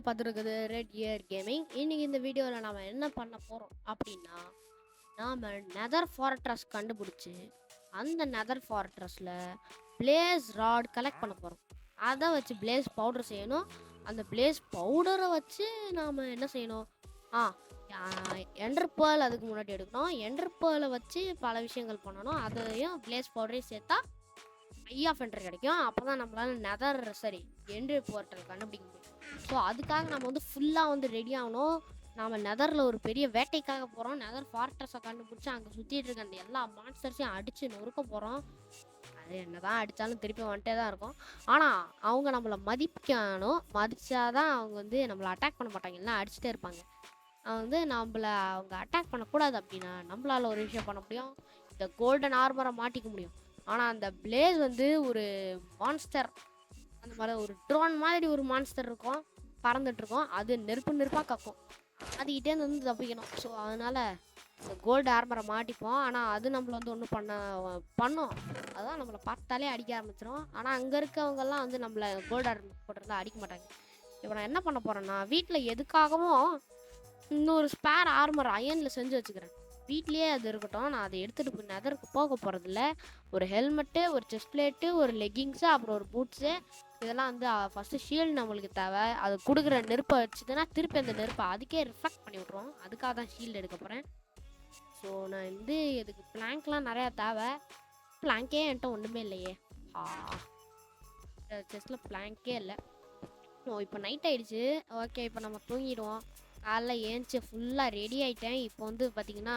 பார்த்துருக்குது red year gaming. இன்னைக்கு இந்த வீடியோவில் நாம் என்ன பண்ண போகிறோம் அப்படின்னா, நாம் நெதர் ஃபாரட்ரஸ் கண்டுபிடிச்சி அந்த நெதர் ஃபாரட்ரஸில் பிளேஸ் ராட் கலெக்ட் பண்ண போகிறோம். அதை வச்சு பிளேஸ் பவுடர் செய்யணும். அந்த பிளேஸ் பவுடரை வச்சு நாம் என்ன செய்யணும், எண்டர் பேர்ல் அதுக்கு முன்னாடி எடுக்கணும். எண்டர் பேர்லை வச்சு பல விஷயங்கள் பண்ணணும். அதையும் பிளேஸ் பவுடரையும் சேர்த்தா ஐ ஆஃப் என்டர் கிடைக்கும். அப்போ தான் நம்மளால நெதர் எண்டு போர்ட்டல் கண்டுபிடிக்க முடியும். ஸோ அதுக்காக நம்ம வந்து ஃபுல்லாக ரெடி ஆகணும். நாம் நெதரில் ஒரு பெரிய வேட்டைக்காக போகிறோம். நெதர் ஃபாரட்ரஸை கண்டுபிடிச்சி அங்கே சுற்றிட்டு இருக்க அந்த எல்லா மான்ஸ்டர்ஸையும் அடித்து நொறுக்க போகிறோம். அது என்ன தான் அடித்தாலும் திருப்பி வந்துட்டே தான் இருக்கும். ஆனால் அவங்க நம்மளை மதிக்கணும். மதித்தாதான் அவங்க நம்மளை அட்டாக் பண்ண மாட்டாங்க, எல்லாம் அடிச்சுட்டே இருப்பாங்க. அவங்க அட்டாக் பண்ணக்கூடாது அப்படின்னா நம்மளால் ஒரு விஷயம் பண்ண முடியும், இந்த கோல்டன் ஆர்மரை மாட்டிக்க முடியும். ஆனால் அந்த பிளேஸ் ஒரு மான்ஸ்டர், அந்த மாதிரி ஒரு ட்ரோன் மாதிரி ஒரு மான்ஸ்டர் இருக்கும், பறந்துட்டுருக்கோம். அது நெருப்பாக கக்கும். அதுக்கிட்டே தப்பிக்கணும். ஸோ அதனால் இந்த கோல்டு ஆர்மரை மாட்டிப்போம். ஆனால் அது நம்மளை ஒன்றும் பண்ணோம். அதுதான் நம்மளை பார்த்தாலே அடிக்க ஆரம்பிச்சிடும். ஆனால் அங்கே இருக்கவங்கெல்லாம் நம்மளை கோல்டு ஆர்மர் போட்டிருந்தா அடிக்க மாட்டாங்க. இப்போ நான் என்ன பண்ண போகிறேன்னா, வீட்டில் எதுக்காகவும் இன்னொரு ஸ்பேர் ஆர்மர் அயனில் செஞ்சு வச்சுக்கிறேன். வீட்லேயே அது இருக்கட்டும். நான் அதை எடுத்துகிட்டு நெதருக்கு போக போகிறதில்ல. ஒரு ஹெல்மெட்டு, ஒரு செஸ்ட் பிளேட்டு, ஒரு லெகிங்ஸு, அப்புறம் ஒரு பூட்ஸு, இதெல்லாம் ஃபஸ்ட்டு ஷீல்டு நம்மளுக்கு தேவை. அது கொடுக்குற நெருப்பை வச்சுதுன்னா திருப்பி அந்த நெருப்பை அதுக்கே ரிஃப்ளெக்ட் பண்ணி விட்ருவோம். அதுக்காக தான் ஷீல்டு எடுக்க போகிறேன். ஸோ நான் இதுக்கு பிளாங்க்லாம் நிறையா தேவை. பிளாங்கே என்கிட்ட ஒன்றுமே இல்லையே. செஸ்ட்டில் பிளாங்கே இல்லை. ஓ, இப்போ நைட் ஆகிடுச்சு. ஓகே, இப்போ நம்ம தூங்கிடுவோம். காலைல ஏஞ்சி ஃபுல்லாக ரெடி ஆகிட்டேன். இப்போ பார்த்தீங்கன்னா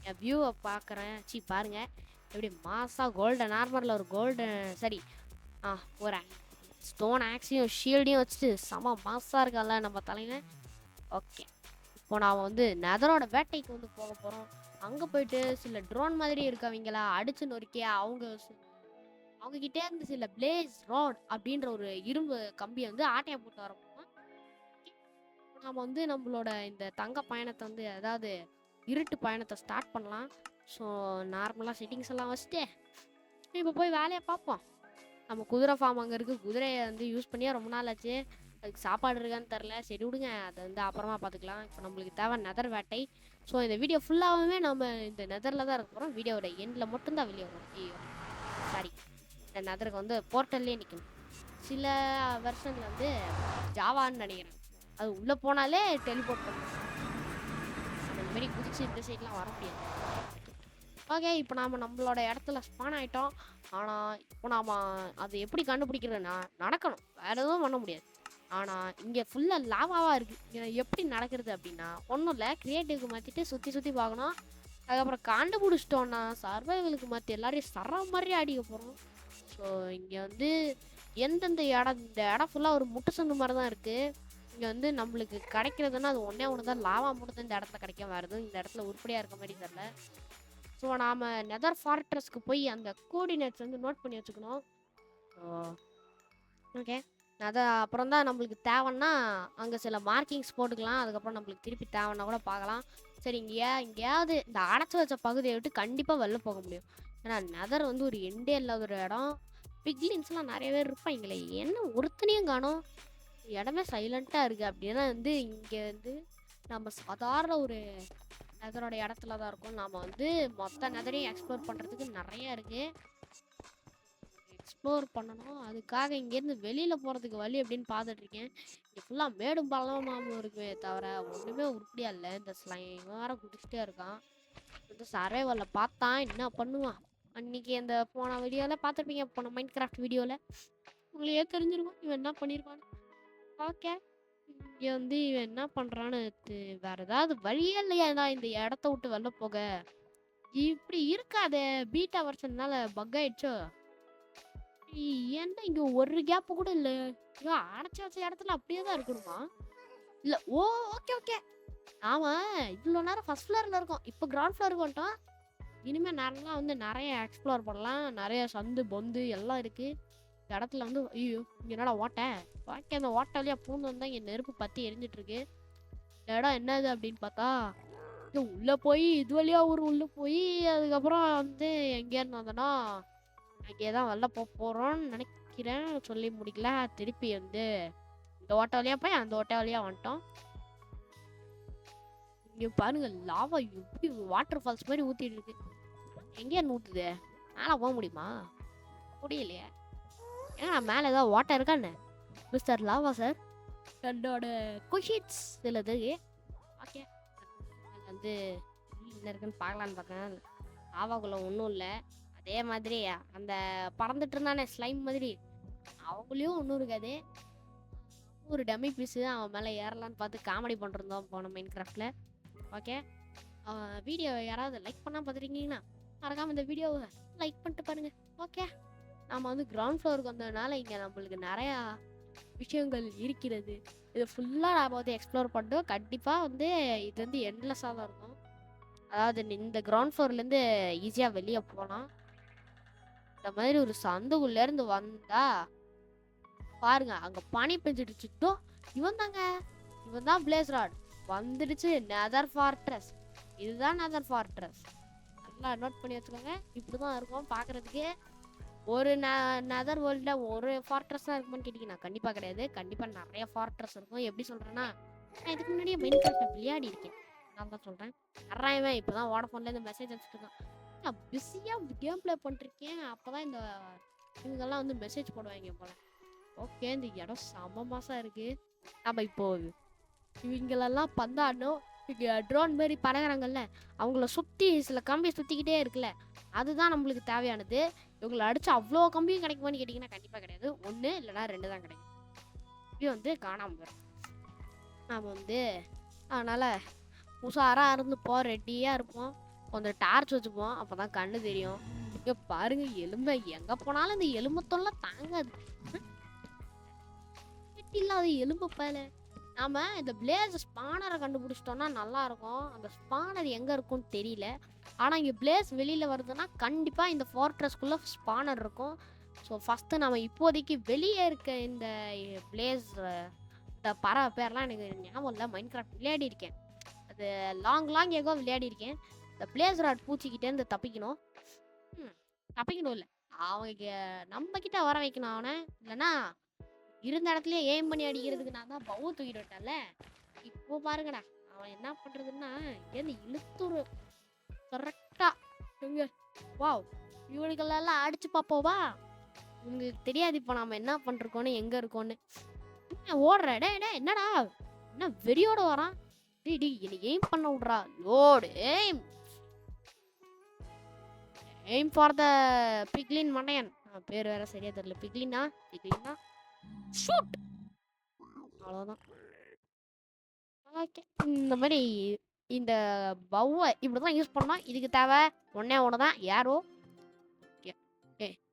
என் வியூவை பார்க்குறேன். பாருங்கள் எப்படி மாசாக கோல்டன் ஆர்மரில் ஒரு ஒரு ஸ்டோன் ஆக்ஸையும் ஷீல்டையும் வச்சுட்டு செம மாசாக இருக்கால நம்ம தலையில். ஓகே, இப்போ நான் நெதரோட வேட்டைக்கு போக போகிறோம். அங்கே போயிட்டு சில ட்ரோன் மாதிரி இருக்கவங்களா அடிச்சு நொறுக்கி அவங்கக்கிட்டே இருந்து சில பிளேஸ் ராட் அப்படின்ற ஒரு இரும்பு கம்பியை ஆட்டையை போட்டு வரோம். நாம் நம்மளோட இந்த தங்க பயணத்தை அதாவது இருட்டு பயணத்தை ஸ்டார்ட் பண்ணலாம். ஸோ நார்மலாக செட்டிங்ஸ் எல்லாம் வச்சுட்டு இப்போ போய் வேலையை பார்ப்போம். நம்ம குதிரை ஃபார்ம் அங்கே இருக்குது. குதிரையை யூஸ் பண்ணியே ரொம்ப நாள் ஆச்சு. அதுக்கு சாப்பாடு இருக்கான்னு தெரில. சரி விடுங்க, அதை அப்புறமா பார்த்துக்கலாம். இப்போ நம்மளுக்கு தேவை நெதர் வேட்டை. ஸோ இந்த வீடியோ ஃபுல்லாகவே நம்ம இந்த நெதரில் தான் இருக்க போகிறோம். வீடியோட எண்டில் மட்டும்தான் வெளியே வரும். ஐயோ சாரி, இந்த நெதருக்கு போர்ட்டல்லே நிற்கணும். சில வெர்ஷனில் ஜாவான்னு நினைக்கிறேன். அது உள்ளே போனாலே டெலிபோர்ட் பண்ணும். அந்த மாதிரி குதிச்சு இந்த சைட்லாம் வர முடியாது. ஓகே, இப்போ நாம் நம்மளோட இடத்துல ஸ்பான் ஆகிட்டோம். ஆனால் இப்போ நாம் அது எப்படி கண்டுபிடிக்கிறதுனா நடக்கணும், வேறு எதுவும் பண்ண முடியாது. ஆனால் இங்கே ஃபுல்லாக லாவாவாக இருக்குது. இங்கே எப்படி நடக்கிறது அப்படின்னா ஒன்றும் இல்லை, கிரியேட்டிவ்க்கு மாற்றிட்டு சுற்றி பார்க்கணும். அதுக்கப்புறம் கண்டுபிடிச்சிட்டோன்னா சர்வைவலுக்கு மாற்றி எல்லாரையும் சர மாதிரி அடிக்க போகிறோம். ஸோ இங்கே எந்தெந்த இடம், இந்த இடம் ஃபுல்லாக ஒரு முட்டு சந்து மாதிரி தான் இருக்குது. இங்கே நம்மளுக்கு கிடைக்கிறதுன்னா அது ஒன்று தான், லாவா மட்டும் இந்த இடத்துல கிடைக்க வருது. இந்த இடத்துல உருப்படியாக இருக்க மாதிரி தெரில. ஸோ நாம் நெதர் ஃபாரட்ரஸ்க்கு போய் அந்த கோஆர்டினேட்ஸ் நோட் பண்ணி வச்சுக்கணும். ஓகே, அப்புறம் தான் நம்மளுக்கு தேவைன்னா அங்கே சில மார்க்கிங்ஸ் போட்டுக்கலாம். அதுக்கப்புறம் நம்மளுக்கு திருப்பி தேவைன்னா கூட பார்க்கலாம். சரி, எங்கேயாவது இந்த அடைச்சி வச்ச பகுதியை விட்டு கண்டிப்பாக வெளில போக முடியும். ஏன்னா நெதர் ஒரு எண்டே இல்லாத ஒரு இடம். பிக்லின்ஸ்லாம் நிறைய பேர் இருப்பாங்களே, என்ன ஒருத்தனையும் காணோம். இடமே சைலண்ட்டாக இருக்குது. அப்படின்னா இங்கே நம்ம சாதாரண ஒரு நெதரோட இடத்துல தான் இருக்கும். நாம் மொத்த நெதரையும் எக்ஸ்ப்ளோர் பண்ணுறதுக்கு நிறையா இருக்குது. எக்ஸ்ப்ளோர் பண்ணணும். அதுக்காக இங்கேருந்து வெளியில் போகிறதுக்கு வழி அப்படின்னு பார்த்துட்ருக்கேன். இங்கே ஃபுல்லாக மேடும் பள்ளமாகவும் இருக்குமே தவிர ஒன்றுமே உருப்படியாக இல்லை. இந்த ஸ்லைம் வேறு குடிச்சிட்டே இருக்கான். சர்வைவலில் பார்த்தான் என்ன பண்ணுவான். அன்றைக்கி அந்த போன வீடியோவில் பார்த்துருப்பீங்க, போன மைண்ட் கிராஃப்ட் வீடியோவில் உங்களையே தெரிஞ்சிருக்கும் இவன் என்ன பண்ணியிருக்கான்னு. ஓகே, இங்கே இவன் என்ன பண்ணுறான்னு வேறு ஏதாவது வழியே இல்லையா இந்த இடத்த விட்டு வெளில போக? இப்படி இருக்காதே, பீட்டா வருஷனால பக் ஆயிடுச்சோ. ஏன்டா இங்கே ஒரு கேப்பு கூட இல்லை? ஐயோ, அடைச்சி வச்ச இடத்துல அப்படியே தான் இருக்கணுமா? இல்லை, ஓ ஓகே ஓகே, ஆமாம். இவ்வளோ நேரம் ஃபர்ஸ்ட் ஃப்ளோரில் இருக்கோம், இப்போ கிரவுண்ட் ஃப்ளோருக்கு வந்துட்டோம். இனிமேல் நேரம்லாம் நிறைய எக்ஸ்ப்ளோர் பண்ணலாம். நிறைய சந்து பொந்து எல்லாம் இருக்குது இடத்துல. ஐயோ இங்கே என்னடா ஓட்டை அந்த ஓட்டை பூந்து வந்தால் இங்கே நெருப்பு பற்றி எரிஞ்சிட்ருக்கு. இடம் என்னது அப்படின்னு பார்த்தா இங்கே உள்ளே போய் இது வழியாக உள்ளே போய் அதுக்கப்புறம் எங்கேருந்து வந்தோன்னா அங்கே தான் வெளில போகிறோன்னு நினைக்கிறேன். சொல்லி முடிக்கல. திருப்பி இந்த ஓட்டை வழியா போய் அந்த ஓட்டை வழியா வந்துட்டோம். இங்க பாருங்க லாவா எப்படி வாட்டர் ஃபால்ஸ் மாதிரி ஊத்திட்டு இருக்கு. எங்கே ஊத்துது? மேலே போக முடியுமா? முடியலையே. ஏன்னா மேலே ஏதாவது வாட்டர் இருக்கான்னு மிஸ்டர் லாவா சார் என்னோட கொஷின்ஸ் சிலது. ஓகே வந்து என்ன இருக்குன்னு பார்க்கலான்னு பார்த்தேன். லாவாக்குள்ள ஒன்றும் இல்லை. அதே மாதிரி அந்த பறந்துட்டு இருந்தானே ஸ்லைம் மாதிரி அவங்களையும் ஒன்றும் இருக்காது. ஒரு டம்மி பீஸு அவன் மேலே ஏறலான்னு பார்த்து காமெடி பண்ணிருந்தோம் போன மைண்ட் கிராஃப்டில். ஓகே வீடியோ யாராவது லைக் பண்ணால் பார்த்துருக்கீங்கன்னா மறக்காமல் இந்த வீடியோவை லைக் பண்ணிட்டு பாருங்கள். ஓகே நம்ம வந்து கிரவுண்ட் ஃப்ளோருக்கு வந்ததுனால இங்கே நம்மளுக்கு நிறையா விஷயங்கள் இருக்கிறது. இது ஃபுல்லாக நாம் வந்து எக்ஸ்ப்ளோர் பண்ணிட்டோம். கண்டிப்பாக வந்து இது வந்து எண்ட்லெஸ்ஸாக தான் இருக்கும். அதாவது இந்த கிரவுண்ட் ஃப்ளோர்லேருந்து ஈஸியாக வெளியே போகலாம். இந்த மாதிரி ஒரு சந்துக்குள்ளேருந்து வந்தா பாருங்க அங்கே பனி பெஞ்சிடுச்சுட்டோ. இவன் தான் பிளேஸ் ராட் வந்துடுச்சு. நெதர் ஃபார்ட்ரஸ், இதுதான் நெதர் ஃபார்ட்ரஸ். நல்லா நோட் பண்ணி வச்சுக்கோங்க. இப்படி தான் இருக்கும் பார்க்குறதுக்கு. ஒரு நெதர் வேர்ல்டில் ஒரு ஃபார்ட்ரஸ் தான் இருக்குமான்னு கேட்டிங்கன்னா கண்டிப்பாக கிடையாது. கண்டிப்பாக நிறைய ஃபார்ட்ரஸ் இருக்கும். எப்படி சொல்கிறேன்னா நான் இதுக்கு முன்னாடியே மைன்கிராஃப்ட் விளையாடி இருக்கேன். நான் தான் சொல்கிறேன். நிறையவன் இப்போ தான் வோடஃபோன்லேருந்து மெசேஜ் அனுப்பிச்சிட்டு இருக்கான். நான் பிஸியாக கேம் ப்ளே பண்ணிருக்கேன். அப்போ தான் இந்த இவங்கெல்லாம் வந்து மெசேஜ் போடுவாங்க போல. ஓகே இந்த இடம் செம மாசம் இருக்குது. நம்ம இப்போ இவங்களெல்லாம் பந்தாடணும். இங்கே ட்ரோன் மாரி பறகுறாங்கல்ல அவங்கள சுற்றி சில கம்பி சுற்றிக்கிட்டே இருக்குல்ல அதுதான் நம்மளுக்கு தேவையானது. இவங்களை அடிச்சு அவ்வளோ கம்பியும் கிடைக்குமான்னு கேட்டிங்கன்னா கண்டிப்பாக கிடையாது. 1 இல்லைனா 2 தான் கிடைக்கும். இது வந்து காணாமல் வரும். நாம் வந்து அதனால் உஷாராக இருந்துப்போம், ரெடியாக இருப்போம். கொஞ்சம் டார்ச் வச்சுப்போம், அப்போ தான் கண்ணு தெரியும். இங்கே பாருங்க எலும்பை எங்கே போனாலும் இந்த எலும்பத்தொல்லாம் தாங்காது. இல்லாத எலும்பு பயல. நாம இந்த பிளேஸ் ஸ்பானரை கண்டுபிடிச்சிட்டோம்னா நல்லா இருக்கும். அந்த ஸ்பானர் எங்க இருக்கும்னு தெரியல. ஆனா இங்க பிளேஸ் வெளியில வருதுன்னா கண்டிப்பா இந்த ஃபார்ட்ரஸ்குள்ள ஸ்பானர் இருக்கும். ஸோ ஃபர்ஸ்ட் நம்ம இப்போதைக்கு வெளியே இருக்க இந்த பிளேஸ் இந்த பறவை பேர்லாம் எனக்கு ஞாபகம் இல்லை. மைன்கிராஃப்ட் விளையாடி இருக்கேன். அது லாங் எகோ விளையாடி இருக்கேன். இந்த பிளேஸ் ராட் பூச்சிக்கிட்டே இருந்து தப்பிக்கணும். தப்பிக்கணும் இல்லை அவங்க நம்ம கிட்ட வர வைக்கணும் அவனை. இல்லைன்னா இருந்த இடத்துல எய்ம் பண்ணி அடிக்கிறதுக்கு நான் தான் பவு தூக்கிட்டு விட்டேன்ல. இப்போ பாருங்கடா அவன் என்ன பண்றதுன்னா ஏன் இழுத்துரு கரெக்டா இவங்க வாவ் இவனுக்கெல்லாம் அடிச்சு பார்ப்போவா. உங்களுக்கு தெரியாது இப்போ நாம என்ன பண்றோன்னு எங்க இருக்கோன்னு. ஓடுற டே என்னடா என்ன வெறியோட வரான். டி என்னை எய்ம் பண்ண விட்றா. லோடு எய்ம் ஃபார் த பிக்லின் மண்டையன். பேர் வேற சரியா தெரியல. பிக்லினா ஷூட் அவ்வளோதான். ஓகே இந்த மாதிரி இந்த பவ்வை இப்படி தான் யூஸ் பண்ணோம். இதுக்கு தேவை ஒன்று தான் யாரோ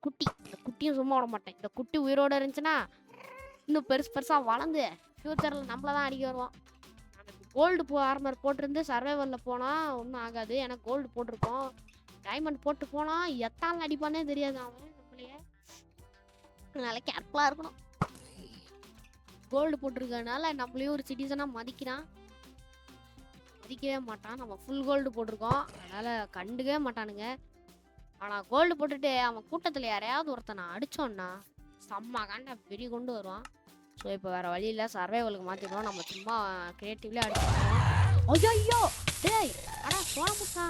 குட்டி. இந்த குட்டியும் சும்மா விட மாட்டேன். இந்த குட்டி உயிரோடு இருந்துச்சுன்னா இன்னும் பெருசாக வளர்ந்து ஃப்யூச்சரில் நம்மள தான் அடிக்க வருவோம். கோல்டு ஆர்மர் போட்டிருந்து சர்வைவலில் போனால் ஒன்றும் ஆகாது. ஏன்னா கோல்டு போட்டிருக்கோம். டைமண்ட் போட்டு போனால் எத்தாலும் அடிப்பானே தெரியாது அவன் நம்மளையே. அதனால கேர்ஃபுல்லாக இருக்கணும். கோல்டு போட்டிருக்கனால நம்மளையும் ஒரு சிட்டிசனாக மதிக்கவே மாட்டான். நம்ம ஃபுல் கோல்டு போட்டிருக்கோம் அதனால் கண்டுக்கவே மாட்டானுங்க. ஆனால் கோல்டு போட்டுட்டு அவன் கூட்டத்தில் யாரையாவது ஒருத்தனை அடித்தோன்னா செம்ம காண்ட வெறி கொண்டு வருவான். ஸோ இப்போ வேறு வழியில் சர்வைவலுக்கு மாற்றிடுவோம். நம்ம சும்மா கிரியேட்டிவ்லேயே அடிச்சோம். ஐயோ டேய் ஆனால் சோழமுட்டா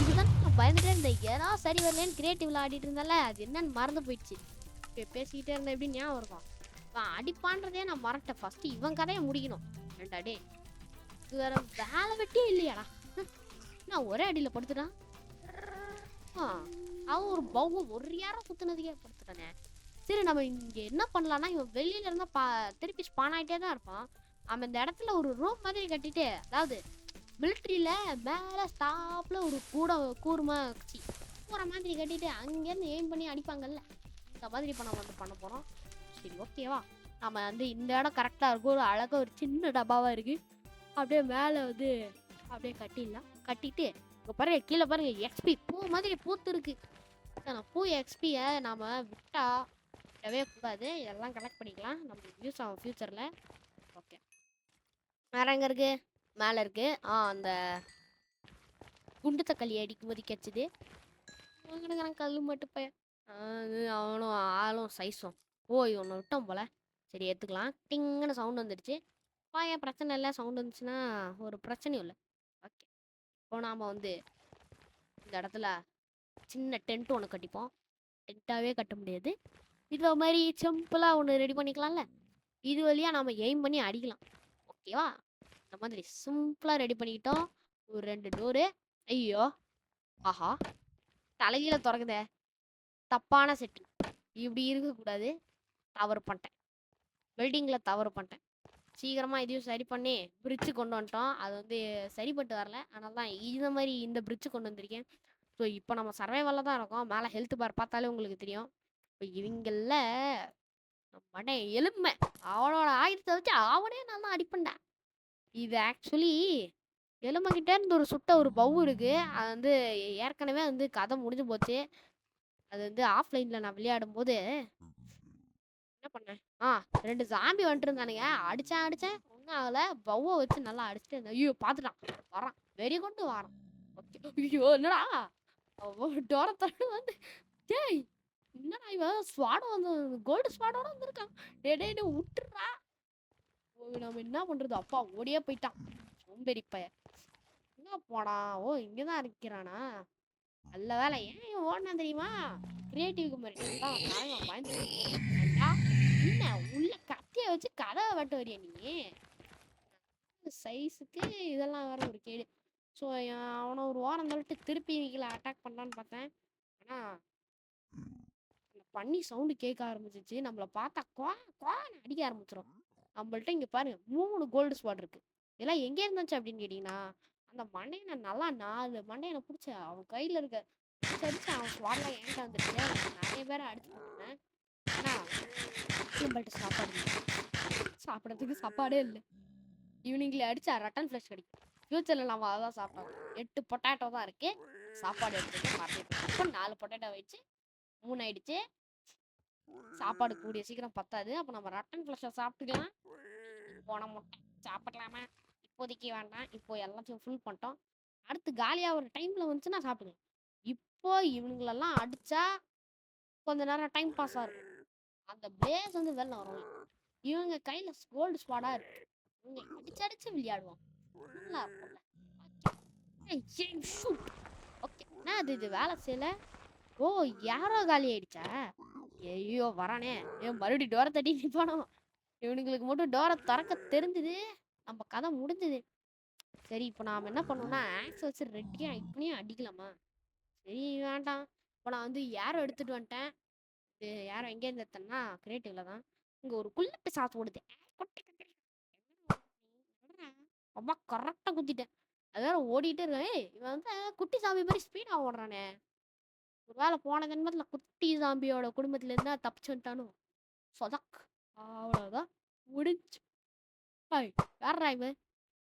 இதுதான் நான் பயந்துட்டே இருந்தேன். ஏன்னா சரி வரலன்னு கிரியேட்டிவ்ல ஆடிட்டு இருந்தால அது என்னன்னு மறந்து போயிடுச்சு. இப்போ பேசிக்கிட்டே இருந்தேன் எப்படி ஞாபகம் இருக்கும். அடிப்பான்றதே நான் மறட்டேன். ஃபர்ஸ்ட் இவன் கதையை முடிக்கணும். ஏண்டா டே இது வேற வேலை வெட்டியே இல்லையாடா. நான் ஒரே அடியில் படுத்துட்டான். அவன் ஒரு பௌவம் ஒரு யாரம் சுத்தினதுக்கே படுத்துட்டானே. சரி நம்ம இங்க என்ன பண்ணலாம்னா இவன் வெளியில இருந்தா திருப்பி ஸ்பான் ஆகிட்டே தான் இருப்பான். அவன் இந்த இடத்துல ஒரு ரூம் மாதிரி கட்டிட்டு அதாவது மிலிட்ரியில மேலே ஸ்டாப்ல ஒரு கூற மாதிரி கட்டிட்டு அங்கேருந்து எய்ம் பண்ணி அடிப்பாங்கல்ல இந்த மாதிரி இப்போ நம்ம வந்து பண்ண போகிறோம். சரி ஓகேவா நம்ம வந்து இந்த இடம் கரெக்டாக இருக்கும். ஒரு அழகாக ஒரு சின்ன டப்பாவாக இருக்குது. அப்படியே மேலே வந்து அப்படியே கட்டிடலாம். கட்டிட்டு இப்போ பாருங்க கீழே பாருங்க எக்ஸ்பி பூ மாதிரி பூத்து இருக்கு. பூ எக்ஸ்பியை நாம் விட்டா விடவே கூடாது. இதெல்லாம் கலெக்ட் பண்ணிக்கலாம். நம்மளுக்கு யூஸ் ஆகும் ஃப்யூச்சரில். ஓகே வேற எங்கே இருக்குது? மேலே இருக்கு. அந்த குண்டு தக்காளி அடிக்கும்போது கிடைச்சிது. கல் மட்டும் பையன் அவனும் ஆளும் சைஸும். ஓ இவனை விட்டோம் போல. சரி எடுத்துக்கலாம். டிங்குன்னு சவுண்ட் வந்துடுச்சு. ஏன் பிரச்சனை இல்லை, சவுண்ட் வந்துச்சுன்னா ஒரு பிரச்சனையும் இல்லை. ஓகே, இப்போ நாம் வந்து இந்த இடத்துல சின்ன டென்ட் ஒன்று கட்டிப்போம். டென்ட்டாகவே கட்ட முடியாது, இது மாதிரி சிம்பிளாக ஒன்று ரெடி பண்ணிக்கலாம்ல. இது வழியாக நாம் எய்ம் பண்ணி அடிக்கலாம். ஓகேவா? இந்த மாதிரி சிம்பிளாக ரெடி பண்ணிக்கிட்டோம். ஒரு 2 டோரு. ஐயோ, ஆஹா, தலைகீழ திறக்குதே, தப்பான செட்டிங். இப்படி இருக்கக்கூடாது, தவறு பண்ணிட்டேன். பில்டிங்கில் தவறு பண்ணிட்டேன். சீக்கிரமாக இதையும் சரி பண்ணி பிரிட்ஜு கொண்டு வந்துட்டோம். அது வந்து சரிப்பட்டு வரல, அதனால தான் இந்த மாதிரி இந்த பிரிட்ஜு கொண்டு வந்திருக்கேன். ஸோ இப்போ நம்ம சர்வைவலில் தான் இருக்கோம். மேலே ஹெல்த் பார் பார்த்தாலே உங்களுக்கு தெரியும். இப்போ இவங்கள மடை எலும்பை அவனோட ஆயுதத்தை வச்சு அவனே நல்லா அடிப்பண்டா. இது ஆக்சுவலி எலும்பக்கிட்டே இருந்து ஒரு சுட்ட ஒரு பவு இருக்கு. அது வந்து ஏற்கனவே வந்து கதை முடிஞ்சு போச்சு. அது வந்து ஆஃப்லைனில் நான் விளையாடும் போது என்ன பண்ணேன், 2 ஜாம்பி வந்துட்டு இருந்தானுங்க. அடிச்சேன் ஒன்றும் ஆகலை. பவ்வை வச்சு நல்லா அடிச்சுட்டு இருந்தேன். ஐயோ பார்த்துட்டான், வரான், வெறி கொண்டு வரான். ஓகே, ஐயோ என்னடா டோர தட்டு வந்து, டேய் என்னடா இவன் ஸ்வாடம் வந்து கோல்டு ஸ்வாடோட வந்திருக்கான். டே டே டே விட்டுறா. நம்ம என்ன பண்றது, அப்பா ஓடியே போயிட்டான் சோம்பேறி பையன். எங்க போனான்? ஓ இங்கதான் இருக்கிறானா? நல்ல வேலை. ஏன் இவன் ஓடனா தெரியுமா? கிரியேட்டிவ்க்கு மாதிரி பயந்து என்ன உள்ள கத்திய வச்சு கதவை வெட்ட வரியா நீ? சைஸுக்கு இதெல்லாம் வேற ஒரு கேடு. ஸோ அவனை ஒரு ஓரம் தள்ளிட்டு திருப்பி இவங்களை அட்டாக் பண்ணலான்னு பார்த்தேன். ஆனால் பண்ணி சவுண்டு கேட்க ஆரம்பிச்சிச்சு. நம்மளை பார்த்தா குவான்னு அடிக்க ஆரம்பிச்சிடும். நம்மள்ட்ட இங்கே பாருங்க 3 கோல்டு ஸ்பாட் இருக்கு. இதெல்லாம் எங்கே இருந்துச்சு அப்படின்னு கேட்டிங்கன்னா, அந்த மண்டையனை நல்லா 4 மண்டையனை பிடிச்ச அவன் கையில் இருக்க அடிச்சு அவன் ஸ்வாட்லாம் என்கிட்ட வந்துடுச்சு. நிறைய பேரை அடிச்சு போட்டேன். ஆனால் நம்மள்ட்ட சாப்பாடு இல்லை, சாப்பிட்றதுக்கு சாப்பாடே இல்லை. ஈவினிங்கில் அடிச்சா ரட்டன் ஃப்ளஷ் கிடைக்கும். ஃப்யூச்சரில் நம்ம அதான் சாப்பிட்டோம். 8 பொட்டேட்டோ தான் இருக்கு. சாப்பாடு எடுத்துட்டு மறந்துட்டு இப்போ 4 பொட்டேட்டோ வச்சு 3 ஆயிடுச்சு. சாப்பாடு கூடிய சீக்கிரம் பத்தாது. அப்போ நம்ம ரட்டன் ஃப்ளஷை சாப்பிட்டுக்கலாம். போன முட்டை சாப்பிடலாமா? இப்போதைக்கு வேண்டாம். இப்போ எல்லாத்தையும் ஃபுல் பண்ணிட்டோம். அடுத்து காலியாக ஒரு டைமில் வந்துச்சுன்னா சாப்பிட்டுக்கலாம். இப்போ இவனுங்களெல்லாம் அடித்தா கொஞ்ச நேரம் டைம் பாஸ் ஆகும். அந்த பிளேஸ் வந்து வெளில வரும். இவங்க கையில் கோல்டு ஸ்பாடாக இருக்கு. இவங்க அடிச்சு விளையாடுவான். நல்லா இருக்கும்ல. ஓகே, என்ன அது இது வேலை செய்யல? ஓ யாரோ காலி ஆயிடுச்சா? ஐயோ வரானே, மறுபடியும் டோரை தட்டி நிற்பானோ? இவனுங்களுக்கு மட்டும் டோரை திறக்க தெரிஞ்சுது, நம்ம கதை முடிஞ்சுது. சரி இப்போ நாம் என்ன பண்ணோம்னா ஆக்ஸ் வச்சு ரெட்டியாக இப்படியும் அடிக்கலாமா? சரி வேண்டாம். இப்போ நான் வந்து யாரோ எடுத்துட்டு வந்துட்டேன். இது யாரோ எங்கேருந்து எடுத்தேன்னா கிரியேட்டிவ்ல தான். இங்கே ஒரு குள்ளட்டு சாத்து ஓடுது. அம்மா கரெக்டாக குத்திட்டேன். அது வேற ஓடிட்டே இருக்கேன். இவன் வந்து குட்டி சாமி மாதிரி ஸ்பீடாக ஓடுறானே. ஒரு வேளை போன ஜென்மத்தில் குட்டி சாம்பியோட குடும்பத்துல இருந்தா தப்பிச்சு வந்துட்டானோ? சொதக், அவ்வளோதான் முடிஞ்சு. வேற இவன்,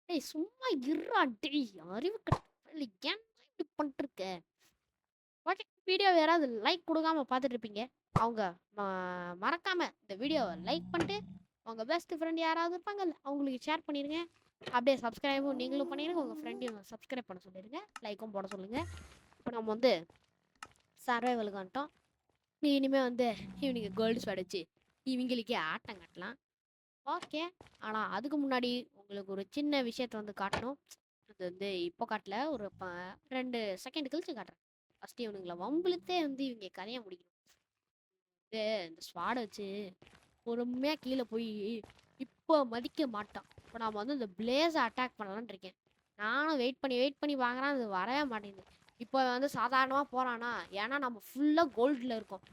டேய் சும்மா இருறா டேய், அறிவு கட்ட ஏன் இப்படி பண்ணிருக்க? ஓகே, வீடியோ யாராவது லைக் கொடுக்காம பார்த்துட்டு இருப்பீங்க. அவங்க மறக்காம இந்த வீடியோவை லைக் பண்ணிட்டு அவங்க பெஸ்ட் ஃப்ரெண்ட் யாராவது இருப்பாங்கல்ல அவங்களுக்கு ஷேர் பண்ணிடுங்க. அப்படியே சப்ஸ்கிரைபும் நீங்களும் பண்ணிடுங்க. உங்கள் ஃப்ரெண்டையும் சப்ஸ்கிரைப் பண்ண சொல்லிடுங்க, லைக்கும் போட சொல்லுங்கள். இப்போ நம்ம வந்து சர்வைவலுக்கு வந்துட்டோம். இனிமேல் வந்து இவனுக்கு கோல்டு அடிச்சு இவங்களுக்கே ஆட்டம் காட்டலாம். ஓகே, ஆனால் அதுக்கு முன்னாடி உங்களுக்கு ஒரு சின்ன விஷயத்த வந்து காட்டணும். அது வந்து இப்போ காட்டல, ஒரு 2 செகண்ட் கழிச்சு காட்டுறேன். ஃபஸ்ட்டு இவனுங்களை வம்புலத்தே வந்து இவங்க கதையை முடிக்கணும். இந்த ஸ்வாடை வச்சு பொறுமையாக கீழே போய் இப்போ மதிக்க மாட்டான். இப்போ நாம் வந்து இந்த பிளேஸை அட்டாக் பண்ணலான்னு இருக்கேன். நானும் வெயிட் பண்ணி வாங்குறேன், அது வரவே மாட்டேங்குது. இப்போ வந்து சாதாரணமாக போகிறானா, ஏன்னா நம்ம ஃபுல்லாக கோல்டில் இருக்கோம்.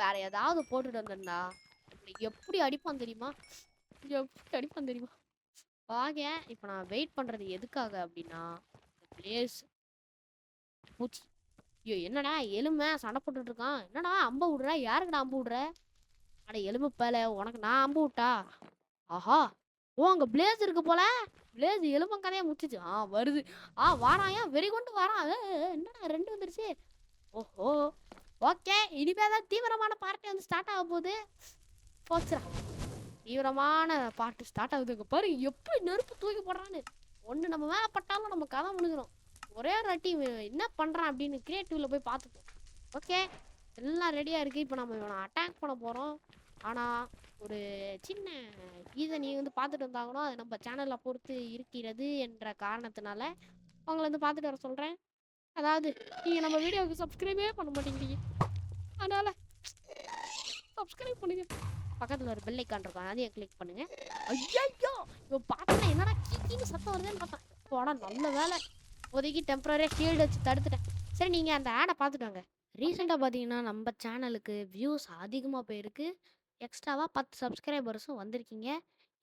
வேற ஏதாவது போட்டுட்டு வந்திருந்தா எப்படி அடிப்பான் தெரியுமா? வாங்க, இப்போ நான் வெயிட் பண்ணுறது எதுக்காக அப்படின்னா பிளேஸ் பூச்சி. ஐயோ என்னடா எலுமை சண்டை போட்டுட்டு இருக்கான். என்னடா அம்பு விடுற? யாருக்குடா அம்பு விடுற? அட எலும்பு பேல, உனக்கு நான் அம்பு விட்டா? ஆஹா, ஓ அங்க பிளேஸ் இருக்கு போல. பிளேஸ் எலும்பம் கதையா முடிச்சிச்சு. வருது. வாராயா, வெறி கொண்டு வாரான். என்னடா 2 வந்துருச்சு. ஓஹோ, ஓகே, இனிமே தான் தீவிரமான பார்ட்டி வந்து ஸ்டார்ட் ஆக போகுது. போச்சுடா, தீவிரமான பாட்டு ஸ்டார்ட் ஆகுதுங்க பாரு. எப்படி நெருப்பு தூக்கி போடுறான்னு. ஒன்று நம்ம மேலே பட்டாலும் நம்ம கதை முடிஞ்சிடும். ஒரே வாட்டி என்ன பண்ணுறான் அப்படின்னு கிரியேட்டிவ்ல போய் பார்த்துப்போம். ஓகே, எல்லாம் ரெடியாக இருக்குது. இப்போ நம்ம இவனை அட்டாக் பண்ண போகிறோம். ஆனால் ஒரு சின்ன இதை நீ வந்து பார்த்துட்டு வந்தாங்கன்னா அது நம்ம சேனலை பொறுத்து இருக்கிறது என்ற காரணத்தினால உங்களை வந்து பார்த்துட்டு வர சொல்கிறேன். அதாவது நீங்கள் நம்ம வீடியோவுக்கு சப்ஸ்கிரைபே பண்ண மாட்டேங்கிறீங்க. அதனால் சப்ஸ்கிரைப் பண்ணுங்க. பக்கத்தில் ஒரு பெல் ஐக்கான் இருக்கும், அதையும் கிளிக் பண்ணுங்க. ஐயோ இப்போ பார்த்தா என்னடா கீக்கின்னு சத்தம் வருதுன்னு பார்த்தேன். போடா நல்ல வேலை, இப்போதைக்கு டெம்பரரியாக ஷீல்டு வச்சு தடுத்துட்டேன். சரி நீங்கள் அந்த ஆடை பார்த்துட்டு வாங்க. ரீசெண்டாக பார்த்தீங்கன்னா நம்ம சேனலுக்கு வியூஸ் அதிகமாக போயிருக்கு. எக்ஸ்ட்ராவாக 10 சப்ஸ்கிரைபர்ஸும் வந்திருக்கீங்க.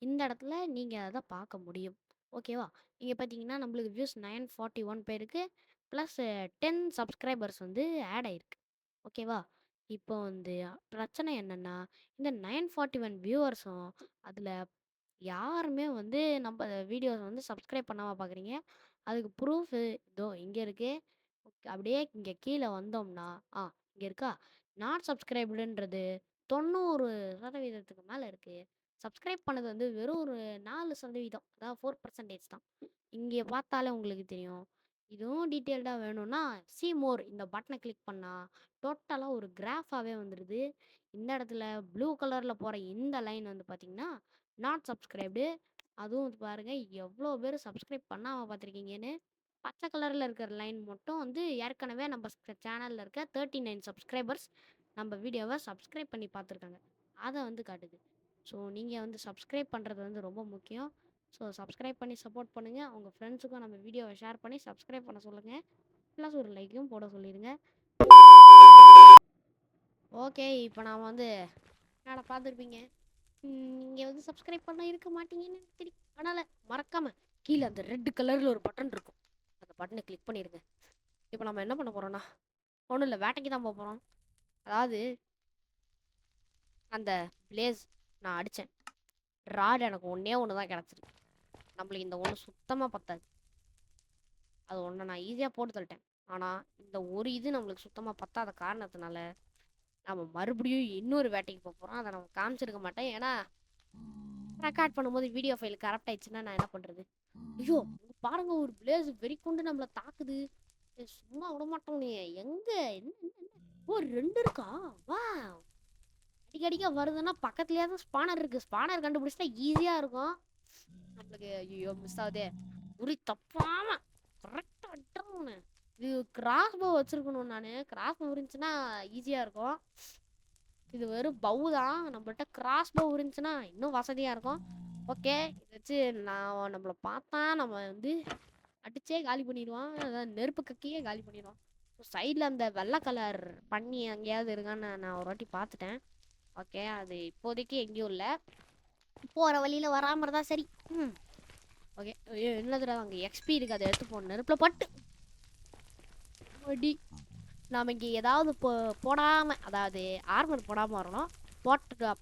இந்த இடத்துல நீங்கள் அதை பார்க்க முடியும். ஓகேவா? இங்கே பார்த்தீங்கன்னா நம்மளுக்கு வியூஸ் 941 பேருக்கு ப்ளஸ் 10 சப்ஸ்கிரைபர்ஸ் வந்து ஆட் ஆயிருக்கு. ஓகேவா? இப்போ வந்து பிரச்சனை என்னன்னா, இந்த 941 வியூவர்ஸும் அதில் யாருமே வந்து நம்ம வீடியோஸ் வந்து சப்ஸ்கிரைப் பண்ணாமல் பார்க்குறீங்க. அதுக்கு ப்ரூஃபு இதோ இங்கே இருக்கு. அப்படியே இங்கே கீழே வந்தோம்னா இங்கே இருக்கா, நாட் சப்ஸ்கிரைப்டுன்றது 90% மேலே இருக்குது. சப்ஸ்கிரைப் பண்ணது வந்து வெறும் ஒரு 4%, அதாவது 4% தான். இங்கே பார்த்தாலே உங்களுக்கு தெரியும். இதுவும் டீட்டெயில்டாக வேணும்னா சி மோர் இந்த பட்டனை கிளிக் பண்ணால் டோட்டலாக ஒரு கிராஃபாகவே வந்துடுது. இந்த இடத்துல ப்ளூ கலரில் போகிற இந்த லைன் வந்து பார்த்திங்கன்னா நாட் சப்ஸ்கிரைப்டு. அதுவும் வந்து பாருங்கள் எவ்வளோ பேர் சப்ஸ்கிரைப் பண்ணாமல் பார்த்துருக்கீங்கன்னு. பச்சை கலரில் இருக்கிற லைன் மட்டும் வந்து ஏற்கனவே நம்ம சேனலில் இருக்க 39 சப்ஸ்கிரைபர்ஸ் நம்ம வீடியோவை சப்ஸ்கிரைப் பண்ணி பார்த்துருக்காங்க. அதை வந்து காட்டுது. ஸோ நீங்கள் வந்து சப்ஸ்கிரைப் பண்ணுறது வந்து ரொம்ப முக்கியம். ஸோ சப்ஸ்கிரைப் பண்ணி சப்போர்ட் பண்ணுங்கள். உங்கள் ஃப்ரெண்ட்ஸுக்கும் நம்ம வீடியோவை ஷேர் பண்ணி சப்ஸ்கிரைப் பண்ண சொல்லுங்கள். ப்ளஸ் ஒரு லைக்கும் போட சொல்லிடுங்க. ஓகே, இப்போ நான் வந்து என்னடா பார்த்துருப்பீங்க. நீங்கள் வந்து சப்ஸ்கிரைப் பண்ண இருக்க மாட்டீங்கன்னு எனக்கு தெரியும். அதனால் மறக்காமல் கீழே அந்த ரெட் கலரில் ஒரு பட்டன் இருக்கும், அந்த பட்டனை கிளிக் பண்ணிடுங்க. இப்போ நம்ம என்ன பண்ண போகிறோன்னா ஒன்றும் இல்லை, வேட்டைக்கு தான் போக போகிறோம். அதாவது அந்த பிளேஸ் நான் அடித்தேன், ராட் எனக்கு ஒன்று தான் கிடச்சிருக்கு. நம்மளுக்கு இந்த ஒன்று சுத்தமாக பத்தாது. அது ஒன்று நான் ஈஸியாக போட்டு தள்ளிட்டேன். ஆனால் இந்த ஒரு இது நம்மளுக்கு சுத்தமாக பத்தாத காரணத்தினால நம்ம மறுபடியும் இன்னொரு வேட்டைக்கு போக போகிறோம். அதை நம்ம காமிச்சிருக்க மாட்டேன், ஏன்னா ரெக்கார்ட் பண்ணும்போது வீடியோ ஃபைல் கரெக்ட் ஆயிடுச்சுன்னா நான் என்ன பண்ணுறது. ஐயோ பாருங்க, ஒரு பிளேஸ் வெறி கொண்டு நம்மளை தாக்குது. சும்மா விட மாட்டோம். நீ எங்க என்ன ஓ 2 இருக்கா? வா, அடிக்கடிக்க வருதுன்னா பக்கத்துலயே தான் ஸ்பானர் இருக்கு. ஸ்பானர் கண்டுபிடிச்சா ஈஸியா இருக்கும் நம்மளுக்கு. ஐயோ மிஸ் ஆகுதே. உரி தப்பாம கரெக்டா அட்டணும். இது கிராஸ் போ வச்சிருக்கணும். நான் கிராஸ் போ இருந்துச்சுன்னா ஈஸியா இருக்கும். இது வெறும் பவு தான். நம்மள்ட்ட கிராஸ் போ இருந்துச்சுன்னா இன்னும் வசதியா இருக்கும். ஓகே, இதை வச்சு நான் நம்மளை பார்த்தா நம்ம வந்து அடிச்சே காலி பண்ணிடுவான். அதான் நெருப்பு கக்கியே காலி பண்ணிடுவான். சைடில் அந்த வெள்ளை கலர் பண்ணி அங்கேயாவது இருக்கான்னு நான் ஒரு வாட்டி பார்த்துட்டேன். ஓகே, அது இப்போதைக்கு எங்கேயும் இல்லை. போகிற வழியில் வராமல் இருந்தா சரி. ஓகே, என்னதுடா அங்கே எக்ஸ்பி இருக்குது, அதை எடுத்து போடணும். நெருப்பில் பட்டு நாம் இங்கே ஏதாவது போடாமல், அதாவது ஆர்மர் போடாமல் வரணும்.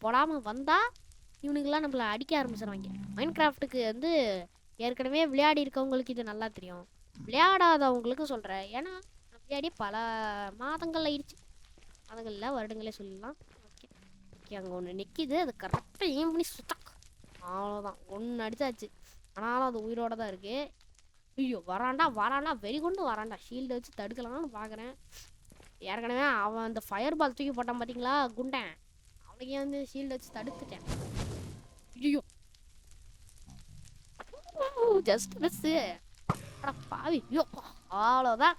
போடாமல் வந்தால் இவனுங்களாம் நம்மளை அடிக்க ஆரம்பிச்சிடுவாங்க. மைண்ட் கிராஃப்ட்டுக்கு வந்து ஏற்கனவே விளையாடி இருக்கவங்களுக்கு இது நல்லா தெரியும். விளையாடாதவங்களுக்கு சொல்கிறேன், ஏன்னா விளையாடி பல மாதங்கள் ஆயிடுச்சு. மாதங்களில் வருடங்களே சொல்லலாம். ஓகே ஓகே, அங்கே ஒன்று நிற்கிது, அது கரெக்டாக ஏன் பண்ணி சுத்தக் அவ்வளோதான். ஒன்று அடித்தாச்சு, ஆனாலும் அது உயிரோடு தான் இருக்குது. ஐயோ வராண்டா வெறி கொண்டு வராண்டா. ஷீல்டு வச்சு தடுக்கலாம்னு பார்க்குறேன். ஏற்கனவே அவன் அந்த ஃபயர் பால் தூக்கி போட்டான் பார்த்தீங்களா, குண்டேன். அவனுக்கே வந்து ஷீல்டு வச்சு தடுத்துட்டேன். ஐயோ ஜஸ்ட் மிஸ்ஸு பாவி. ஐயோ அவ்வளோதான்,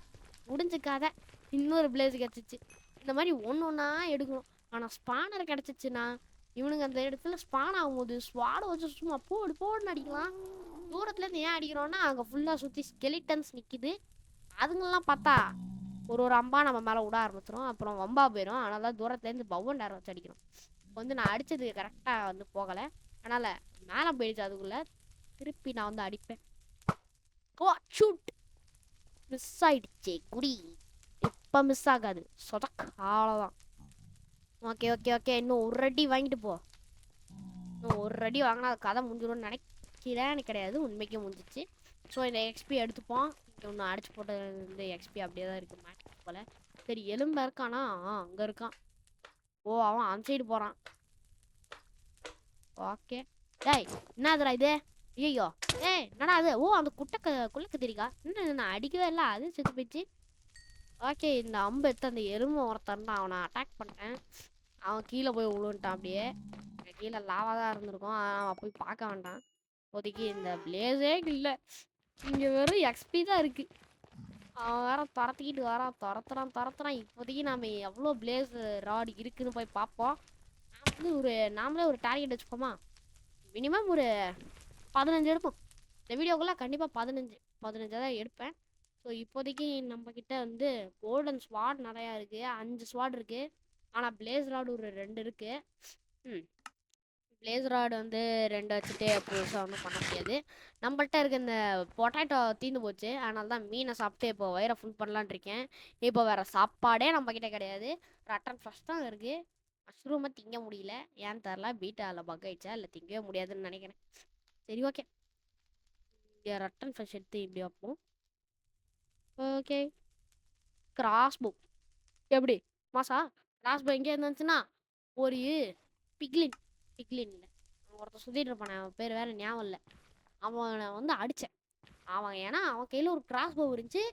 முடிஞ்சுக்காத. இன்னொரு பிளேஸ் கிடச்சிச்சு. இந்த மாதிரி ஒன்றா எடுக்கணும். ஆனால் ஸ்பானர் கிடச்சிச்சுன்னா இவனுங்க அந்த இடத்துல ஸ்பான் ஆகும்போது ஸ்வாடை வச்சு சும்மா போடுன்னு அடிக்கலாம். தூரத்துலேருந்து ஏன் அடிக்கிறோன்னா அங்கே ஃபுல்லாக சுற்றி ஸ்கெலிட்டன்ஸ் நிற்கிது. அதுங்கெல்லாம் பார்த்தா ஒரு அம்பா நம்ம மேலே விட ஆரம்பிச்சிடும். அப்புறம் வம்பா போயிடும். அதனால தான் தூரத்துலேருந்து பவன் டேர் வச்சு அடிக்கணும். இப்போ வந்து நான் அடித்தது கரெக்டாக வந்து போகலை, அதனால் மேலே போயிடுச்சு. அதுக்குள்ளே திருப்பி நான் வந்து அடிப்பேன். ஓ ஷூட், மிஸ் ஆயிடுச்சு குடி. இப்போ மிஸ் ஆகாது, சொதக் அவ்வளோதான். ஓகே ஓகே ஓகே, இன்னும் ஒரு அடி வாங்கிட்டு போ. இன்னும் ஒரு அடி வாங்கினா அது கதை முடிஞ்சிடும்னு நினைக்கிறேன்னு கிடையாது, உண்மைக்கே முடிஞ்சிச்சு. ஸோ இந்த எக்ஸ்பி எடுத்துப்போம். இங்கே ஒன்று அடிச்சு போட்ட இந்த எக்ஸ்பி அப்படியே தான் இருக்குது மேட்ச் போல். சரி எலும்பு இருக்கானா? அங்கே இருக்கான். ஓ அவன் அந்த சைடு போகிறான். ஓகே டேய், என்னதுடா இது? ஐயோ என்னடா அது? ஓ அந்த குள்ளக்கு தெரியுக்கா? இன்னும் நான் அடிக்கவே இல்லை, அது செத்து போயிடுச்சு. ஓகே, இந்த அம்பு எடுத்து அந்த எறும்பு ஒருத்தன் தான், அவனை அட்டாக் பண்ணிட்டேன். அவன் கீழே போய் விழுந்துட்டான். அப்படியே கீழே லாவா தான் இருந்திருக்கும். அவன் போய் பார்க்க வேண்டாம். இப்போதைக்கு இந்த பிளேஸே இல்லை, இங்கே வெறும் எக்ஸ்பி தான் இருக்கு. அவன் வேற துரத்திக்கிட்டு வரான், துரத்துறான். இப்போதைக்கு நாம எவ்வளோ பிளேஸ் ராட் இருக்குன்னு போய் பார்ப்போம். நாமளே ஒரு டார்கெட் வச்சுப்போமா? மினிமம் ஒரு 15 எடுப்போம். இந்த வீடியோக்குள்ள கண்டிப்பாக 15 தான் எடுப்பேன். ஸோ இப்போதைக்கு நம்ம கிட்ட வந்து கோல்டன் ஸ்வாட் நிறையா இருக்கு, 5 ஸ்வாட் இருக்கு. ஆனால் பிளேஸ் ராட் ஒரு 2 இருக்கு. பிளேஸ் ராட் வந்து 2 வச்சுட்டு புதுசாக ஒன்றும் பண்ண முடியாது. நம்மள்ட்ட இருக்க இந்த பொட்டேட்டோ தீர்ந்து போச்சு, அதனால தான் மீனை சாப்பிட்டு இப்போ வயிறை ஃபுல் பண்ணலான் இருக்கேன். இப்போ வேற சாப்பாடே நம்ம கிட்ட கிடையாது, ரட்டன் ஃப்ரெஷ் தான் இருக்கு. மஷ்ரூமை திங்க முடியல, ஏன் தெரில, பீட்டாவில் பக் ஆயிடுச்சா இல்லை திங்கவே முடியாதுன்னு நினைக்கிறேன். சரி ஓகே, இங்கே ரட்டன் ஃப்ரெஷ் எடுத்து இப்படி வைப்போம். ஓகே, கிராஸ்போ எப்படி மாசா? கிராஸ்போ எங்கே இருந்துச்சுன்னா ஒரு பிக்லின் இல்லை, ஒருத்தர் சுற்றிட்டு இருப்பானே, அவன் பேர் வேறு ஞாபகம் இல்லை. அவனை வந்து அடித்தேன். ஏன்னா அவன் கையில் ஒரு கிராஸ்போ இருந்துச்சு.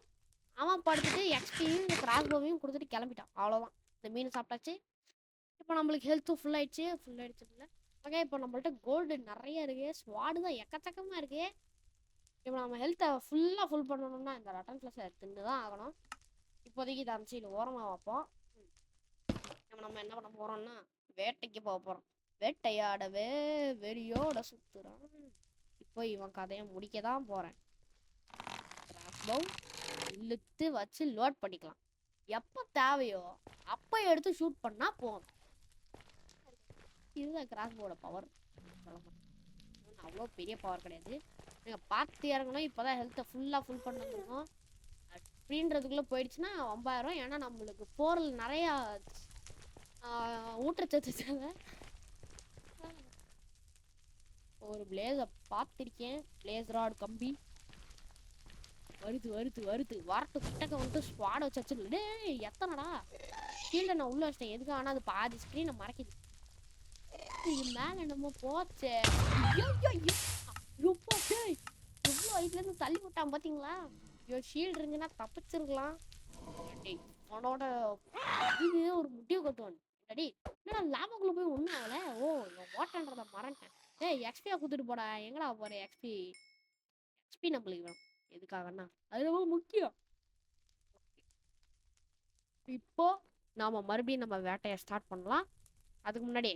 அவன் படுத்துட்டு எக்ஸ்பியும் இந்த கிராஸ்போவையும் கொடுத்துட்டு கிளம்பிட்டான். அவ்வளோதான், இந்த மீன் சாப்பிட்டாச்சு. இப்போ நம்மளுக்கு ஹெல்த்தும் ஃபுல்லாகிடுச்சு இல்லை. ஓகே, இப்போ நம்மள்ட்ட கோல்டு நிறைய இருக்குது, ஸ்வாடு தான் எக்கச்சக்கமாக இருக்குது. இப்போ நம்ம ஹெல்த்தை ஃபுல் பண்ணணும்னா இந்த ரட்டன் ஃப்ளஸை தின்னு தான் ஆகணும். இப்போதைக்கு இதை அனுப்பிச்சு இது ஓரமாக வைப்போம். நம்ம என்ன பண்ண போகிறோம்னா வேட்டைக்கு போக போகிறோம். வேட்டையாடவே வெறியோட சுற்றுறான். இப்போ இவன் கதையை முடிக்க தான் போகிறேன். இழுத்து வச்சு லோட் பண்ணிக்கலாம். எப்போ தேவையோ அப்போ எடுத்து ஷூட் பண்ணால் போதும். இதுதான் கிராஸ்போட பவர். அவ்வளோ பெரிய பவர் கிடையாது. நீங்கள் பார்த்து இறங்கணும். இப்போ தான் ஹெல்த்தை ஃபுல் பண்ணிருக்கோம். அப்படின்றதுக்குள்ளே போயிடுச்சுன்னா 5000. ஏன்னா நம்மளுக்கு போரில் நிறையா ஊட்டச்சத்து தேவை. ஒரு பிளேஸை பார்த்துருக்கேன், பிளேஸ் ராட் கம்பி வருது வரட்டு கிட்டக்க வந்துட்டு ஸ்குவாட் வச்சு டே எத்தனடா ஷீல்டை நான் உள்ள வச்சிட்டேன். எதுக்கு? ஆனால் அது பாதி ஸ்க்ரீனை மறைக்குது. இது மேலே என்னமோ போச்சே, எவ்வளோ இதுலேருந்து தள்ளி விட்டான் பார்த்தீங்களா? ஐயோ, ஷீல்டு இருந்துன்னா தப்பிச்சிருக்கலாம். அவனோட இது ஒரு முட்டியை கட்டுவான். அடி என்னடா லாபக்குள்ள போய் ஒன்றும் ஆகல. ஓ, நான் ஓட்டன்றதை மறந்துட்டேன். எக்ஸ்பியா கொடுத்துட்டு போடா. எங்கடா போற? எக்ஸ்பி நம்மளுக்கு வேணும். எதுக்காகன்னா அது ரொம்ப முக்கியம். இப்போ நாம மறுபடியும் நம்ம வேட்டையை ஸ்டார்ட் பண்ணலாம். அதுக்கு முன்னாடி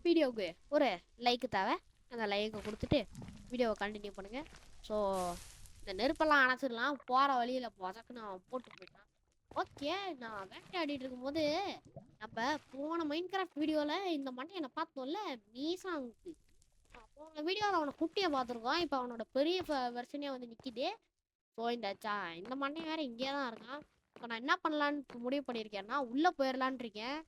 வீடியோவுக்கு ஒரு லைக்கு தேவை. அந்த லைக்கை கொடுத்துட்டு வீடியோவை கண்டினியூ பண்ணுங்க. ஸோ இந்த நெருப்பெல்லாம் அணைச்சிடலாம். போகிற வழியில் பொசக்குன்னு அவன் போட்டு போயிட்டான். ஓகே, நான் வேட்டையாடிட்டு இருக்கும்போது நம்ம போன மைன்கிராஃப்ட் வீடியோவில் இந்த மண்டையை என்னை பார்த்தோம்ல, மீசாங்கு. போன வீடியோவில் அவனை குட்டியை பார்த்துருக்கோம். இப்போ அவனோட பெரிய வெர்ஷனே வந்து நிற்கிது. ஸோ இந்த மண்டை வேறு இங்கே தான் இருக்கான். ஸோ நான் என்ன பண்ணலான்னு முடிவு பண்ணியிருக்கேன்னா உள்ளே போயிடலான் இருக்கேன்.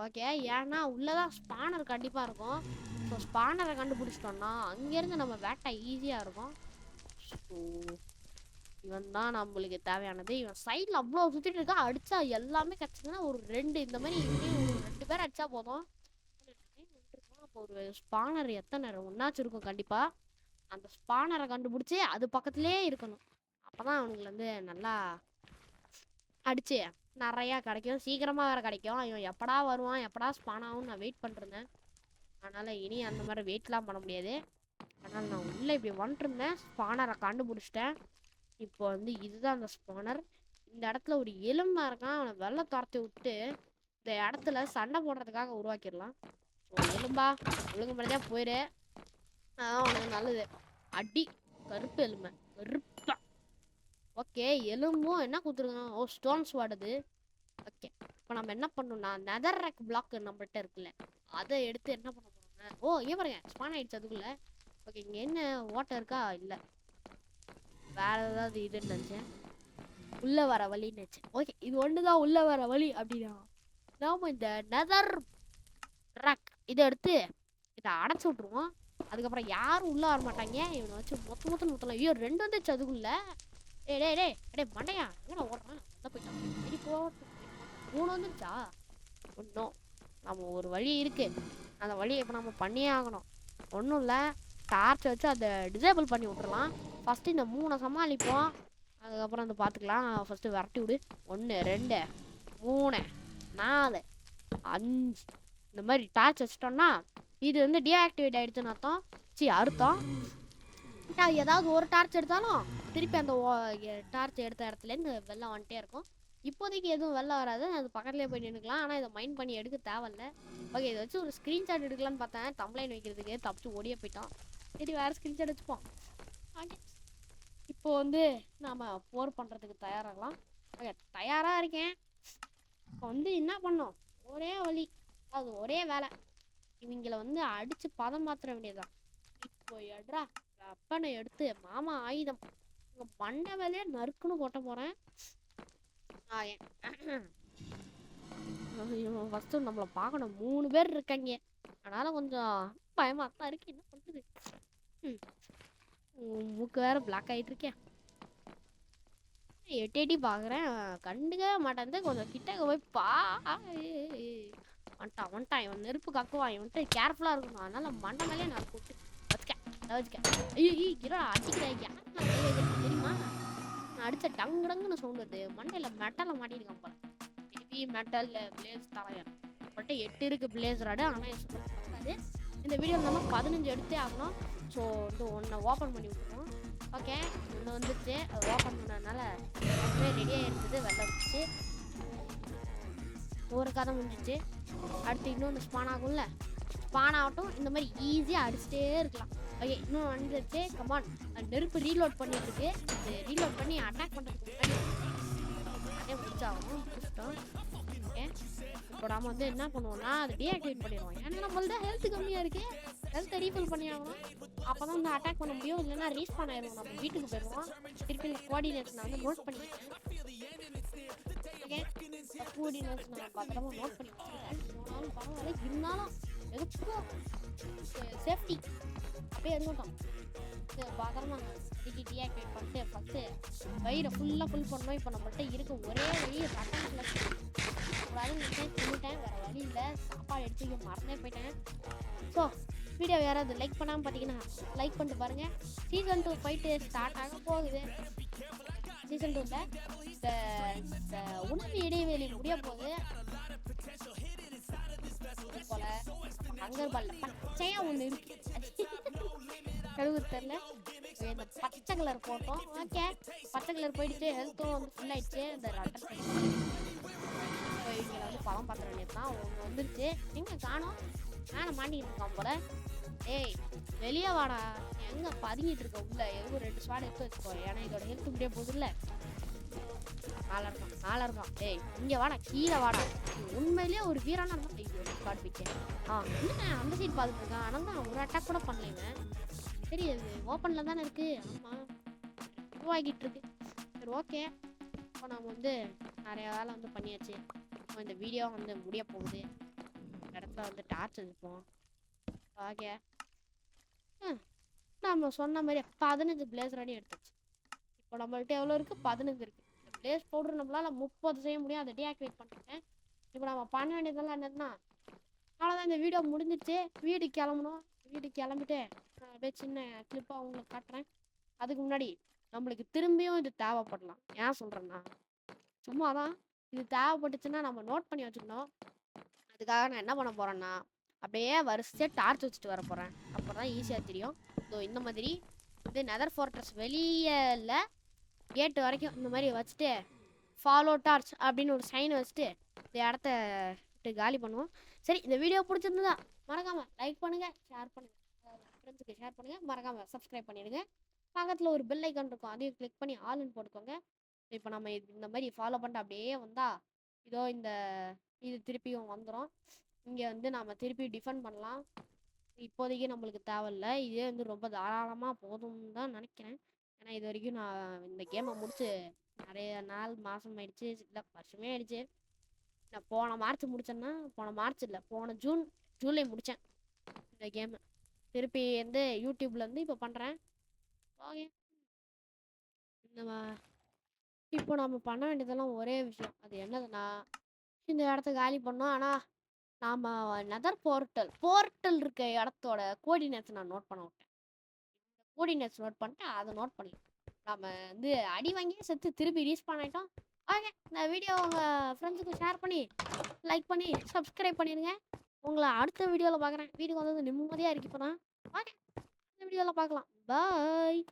ஓகே, ஏன்னா உள்ளே தான் ஸ்பானர் கண்டிப்பாக இருக்கும். ஸோ ஸ்பானரை கண்டுபிடிச்சிட்டோம்னா அங்கேருந்து நம்ம வேட்டை ஈஸியாக இருக்கும். ஸோ இவன் தான் நம்மளுக்கு தேவையானது. இவன் சைடில் அவ்வளோ சுற்றிட்டு இருக்கா. அடித்தா எல்லாமே கிடச்சிதுன்னா ஒரு 2 இந்த மாதிரி இங்கேயும் ஒரு 2 பேர் அடித்தா போதும். அப்போ ஒரு ஸ்பானர் எத்தனை ஒன்றாச்சும் இருக்கும் கண்டிப்பாக. அந்த ஸ்பானரை கண்டுபிடிச்சி அது பக்கத்துலேயே இருக்கணும். அப்போ தான் அவனுக்கு வந்து நல்லா அடிச்சு நிறையா கிடைக்கும், சீக்கிரமாக வேறு கிடைக்கும். இவன் எப்படா வருவான், எப்படா ஸ்பான் ஆகும் நான் வெயிட் பண்ணிருந்தேன். அதனால் இனி அந்த மாதிரி வெயிட்லாம் பண்ண முடியாது. அதனால் நான் உள்ளே இப்படி வந்துட்டுருந்தேன். ஸ்பானரை கண்டுபிடிச்சிட்டேன். இப்போ வந்து இதுதான் அந்த ஸ்பானர். இந்த இடத்துல ஒரு எலும்பா இருக்கான். அவனை வெள்ளை துரத்தி விட்டு இந்த இடத்துல சண்டை போடுறதுக்காக உருவாக்கிடலாம். எலும்பா ஒழுங்கு மாதிரியா போயிரு. அவனுக்கு நல்லது. அடி கருப்பு எலும்பை கருப்பா. ஓகே, எலும்பும் என்ன கொடுத்துருக்கான்? ஓ, ஸ்டோன்ஸ் வாடுது. ஓகே, இப்போ நம்ம என்ன பண்ணணும்னா நெதர் ராக் பிளாக் நம்மள்கிட்ட இருக்குல்ல, அதை எடுத்து என்ன பண்ண போறோம்னா, ஓ ஏன் பாருங்க ஸ்பான் ஆயிடுச்சு அதுக்குள்ள. ஓகே, இங்கே என்ன வாட்டர் இருக்கா? இல்லை, வேற ஏதாவது இதுன்னு நினச்சேன். உள்ள வர வழின்னு நினச்சேன். ஓகே, இது ஒன்று தான் உள்ள வர வழி. அப்படின்னா நாம இந்த நெதர் ராக் இதை எடுத்து இதை அடைச்சி விட்ருவோம். அதுக்கப்புறம் யாரும் உள்ள வர மாட்டாங்க. இவனை வச்சு மொத்தம் ஊற்றலாம். ஐயோ, 2 வந்துச்சு அதுக்குள்ள. டே மண்டையா எங்கடா ஓடுறான்? உள்ள போயிட்டான். சரி போ. 3 வந்துருச்சா? ஒன்றும் நம்ம ஒரு வழி இருக்கு. அந்த வழியை இப்போ நம்ம பண்ணியே ஆகணும். ஒன்றும் இல்லை, டார்ச் வச்சு அதை டிசேபிள் பண்ணி விட்டுறலாம். ஃபஸ்ட்டு இந்த 3 சமாளிப்போம். அதுக்கப்புறம் வந்து பார்த்துக்கலாம். ஃபஸ்ட்டு விரட்டி விடு. 1 2 3. 4 5 இந்த மாதிரி டார்ச் வச்சிட்டோம்னா இது வந்து டீஆக்டிவேட் ஆயிடுச்சுன்னு அர்த்தம். அர்த்தம் ஏதாவது ஒரு டார்ச் எடுத்தாலும் திருப்பி அந்த டார்ச் எடுத்த இடத்துலேருந்து வெளில வந்துட்டே இருக்கும். இப்போதைக்கு எதுவும் வெளில வராது, அது பக்கத்துலேயே போய் நின்றுக்கலாம். ஆனால் இதை மைண்ட் பண்ணி எடுக்க தேவையில்ல. ஓகே, இதை வச்சு ஒரு ஸ்க்ரீன்ஷாட் எடுக்கலான்னு பார்த்தேன், தம்ப்லைன் வைக்கிறதுக்கு தப்பிச்சு ஓடியே போயிட்டோம். சரி, வேறு ஸ்க்ரீன்ஷாட் வச்சுப்போம். இப்போ வந்து நாம் போர் பண்ணுறதுக்கு தயாராகலாம். ஓகே, தயாராக இருக்கேன். இப்போ வந்து என்ன பண்ணோம், ஒரே வழி, அது ஒரே வேலை, இவங்களை வந்து அடித்து பதம் மாற்ற வேண்டியதுதான். இப்போ எட்ரா அப்பனை எடுத்து மாமா ஆயுதம் உங்க பண்ண வேலையே நறுக்குன்னு கொட்ட போறேன். ஃபர்ஸ்ட் நம்மள பார்க்கணும், 3 பேர் இருக்காங்க, அதனால கொஞ்சம் பயமா தான் இருக்கு. என்ன பண்றது, மூக்கு வேற பிளாக் ஆயிட்டு இருக்கேன். எட்டி எட்டி பாக்குறேன், கண்டுக்க மாட்டேன். கொஞ்சம் கிட்ட போய் வந்துட்டான் இவன் நெருப்பு கக்குவான், இவன்ட்டு கேர்ஃபுல்லா இருக்கணும். அதனால மண்டை மேலே நான் போட்டு தெரியுமா, நான் அடிச்ச டங்கு டங்குன்னு சவுண்ட் வருது. மண்டையில மெட்டல மாட்டிருக்கான் போல. திருப்பி மெட்டல் பிளேஸ் தலையன் பட்டு 8 இருக்கு பிளேஸ் ராடு. ஆனால் இந்த வீடியோ நம்ம 15 எடுத்தே ஆகணும். ஸோ வந்து ஒன்றை ஓப்பன் பண்ணி விட்டுருக்கோம். ஓகே, ஒன்று வந்துச்சு, அது ஓப்பன் பண்ணதுனால ரெடியாக இருந்தது, வெளில வந்துச்சு. ஒரு கதை முடிஞ்சிச்சு. அடுத்து இன்னொன்று ஸ்பான் ஆகும்ல, ஸ்பான் ஆகட்டும். இந்த மாதிரி ஈஸியாக அடிச்சுட்டே இருக்கலாம். ஓகே, இன்னும் வந்துச்சு. கமான், நெருப்பு ரீலோட் பண்ணிட்டு இருக்கு. ரீலோட் பண்ணி அட்டாக் பண்ணுறதுக்கு முன்னாடி முடிச்சாகும். முடிச்சிட்டோம். ஓகே, இப்போ நம்ம வந்து என்ன பண்ணுவோம்னா அதை டீஆக்டிவேட் பண்ணிடுவோம். ஏன்னா நம்மள்தான் ஹெல்த் கம்மியாக இருக்கு, ஹெல்த்தை ரீஃபில் பண்ணி ஆகணும். அப்போ தான் வந்து அட்டாக் பண்ண முடியும், இல்லைன்னா ரீஸ்பான் ஆயிடுவோம். நம்ம வீட்டுக்கு போயிடுவோம். திருப்பி கோஆர்டினேட்ஸ் நான் வந்து நோட் பண்ணிக்கிறேன். ஓகே, கோஆர்டினேட்ஸ் நான் பத்திரமா நோட் பண்ணி வச்சுக்கிறேன். போனாலும் பரவாயில்ல, இருந்தாலும் எதுக்கும் சேஃப்டி அப்படியே இருந்துட்டோம். பத்திரமா டீஆக்டிவேட் பண்ணிட்டு ஃபஸ்ட்டு வயிறை ஃபுல்லாக ஃபுல் பண்ணோம். இப்போ நம்மள்கிட்ட இருக்க ஒரே வழி ரட்டம் தின்னுட்டேன், வேறு வழி இல்லை. சாப்பாடு எடுத்து மறந்தே போயிட்டேன். ஸோ வீடியோ யாராவது லைக் பண்ணாமல் பார்த்தீங்கன்னா லைக் பண்ணிட்டு பாருங்கள். சீசன் 2 ஃபைட்டு ஸ்டார்ட் ஆக போகுது. சீசன் 2ல இந்த உணவு இடைவெளி முடிய போகுது போல. அங்கர்பால்ல பச்சையா ஒன்று இருக்கு, கழுவு தெரியல. இந்த பச்சை கலர் போட்டோம். ஓகே, பச்சை கலர் போயிடுச்சு. ஹெல்த்தும் வந்து ஃபுல் ஆயிடுச்சு. இந்த ரட்டை இவங்களை வந்து பழம் பார்த்துற வேண்டியது தான். ஒன்று வந்துருச்சு, எங்கே காணோம், மேலே மாட்டிக்கிட்டு இருக்கான் போல. ஏய் வெளியே வாடா, எங்கே பதுங்கிட்டு இருக்க உள்ள. எவ்வளோ 2 ஸ்வாட் எடுத்து வச்சுக்கோ, ஏன்னா இதோட ஹெல்த் முடிய போகுது இல்லை. மேலே இருக்கான். ஏய் இங்கே வாடா, கீழே வாடா. உண்மையிலேயே ஒரு வீரான ஸ்வாட் பிச்சேன். என்ன அந்த சைட் பார்த்துட்டு இருக்கான், ஆனால் தான் ஒரு அட்டாக் கூட பண்ணலைங்க. சரி, அது ஓப்பனில் தானே இருக்குது. ஆமாம், இதுவாகிட்டு இருக்கு. சரி, ஓகே. இப்போ நம்ம வந்து நிறைய வேலை வந்து பண்ணியாச்சு. இப்போ இந்த வீடியோ வந்து முடிய போகுது. இடத்துல வந்து டார்ச் வச்சுப்போம். ஓகே, நம்ம சொன்ன மாதிரி 15 பிளேஸ் ரெடி எடுத்துச்சு. இப்போ நம்மள்ட்ட எவ்வளோ இருக்குது, 15 இருக்குது. இந்த பிளேஸ் பவுடர் நம்மளால 30 செய்ய முடியும். அதை டீஆக்டிவேட் பண்ணிட்டேன். இப்போ நம்ம பண்ண வேண்டியதெல்லாம் என்னதுன்னா, அவ்வளோதான், இந்த வீடியோ முடிஞ்சிச்சு. வீடு கிளம்பணும். வீடு கிளம்பிட்டு அப்படியே சின்ன கிளிப்பாக உங்களுக்கு காட்டுறேன். அதுக்கு முன்னாடி நம்மளுக்கு திரும்பியும் இது தேவைப்படலாம். ஏன் சொல்கிறேன்னா, சும்மா தான் இது தேவைப்பட்டுச்சுன்னா நம்ம நோட் பண்ணி வச்சுக்கணும். அதுக்காக நான் என்ன பண்ண போகிறேன்னா, அப்படியே வரிசையாக டார்ச் வச்சுட்டு வர போகிறேன். அப்போ தான் ஈஸியாக தெரியும். ஸோ இந்த மாதிரி இது நெதர் ஃபோர்ட்ரஸ் வெளியே இல்லை, கேட்டு வரைக்கும் இந்த மாதிரி வச்சுட்டு ஃபாலோ டார்ச் அப்படின்னு ஒரு சைன் வச்சுட்டு இந்த இடத்த காலி பண்ணுவோம். சரி, இந்த வீடியோ பிடிச்சிருந்ததா மறக்காமல் லைக் பண்ணுங்கள், ஷேர் பண்ணுங்கள், ஃப்ரெண்ட்ஸுக்கு ஷேர் பண்ணுங்கள். மறக்காமல் சப்ஸ்கிரைப் பண்ணிடுங்க. பக்கத்தில் ஒரு பெல் ஐக்கான் இருக்கும், அதையும் கிளிக் பண்ணி ஆல்னு போட்டுக்கோங்க. இப்போ நம்ம இந்த மாதிரி ஃபாலோ பண்ணிட்டு அப்படியே வந்தால் இதோ இது திருப்பியும் வந்துடும். இங்கே வந்து நாம் திருப்பி டிஃபெண்ட் பண்ணலாம். இப்போதைக்கு நம்மளுக்கு தேவையில்லை, இதே வந்து ரொம்ப தாராளமாக போதும்னு தான் நினைக்கிறேன். ஏன்னா இது வரைக்கும் நான் இந்த கேமை முடிச்சு நிறைய நாள் மாதம் ஆயிடுச்சு, இல்லை வருஷமே ஆயிடுச்சு. நான் போன மார்ச் முடித்தேன்னா, போன மார்ச் இல்லை, போன ஜூலை முடித்தேன் இந்த கேமு. திருப்பி வந்து யூடியூப்லேருந்து இப்போ பண்ணுறேன். ஓகே, இப்போ நம்ம பண்ண வேண்டியதெல்லாம் ஒரே விஷயம். அது என்னதுன்னா, இந்த இடத்த காலி பண்ணோம். ஆனால் நாம் நெதர் போர்ட்டல் இருக்க இடத்தோட கோஆர்டினேட்ஸ் நான் நோட் பண்ண விட்டேன். கோஆர்டினேட்ஸ் நோட் பண்ணிட்டு அதை நோட் பண்ணி நம்ம வந்து அடி வாங்கியே செத்து திருப்பி ரீஸ்பான் ஆகிட்டோம். ஓகே. இந்த வீடியோ உங்கள் ஃப்ரெண்ட்ஸுக்கு ஷேர் பண்ணி லைக் பண்ணி சப்ஸ்கிரைப் பண்ணிடுங்க. உங்களை அடுத்த வீடியோவில் பார்க்குறேன். வீட்டுக்கு வந்தது நிம்மதியாக இருக்கு இப்போ தான். ஓகே. இந்த வீடியோவில் பார்க்கலாம். பாய்.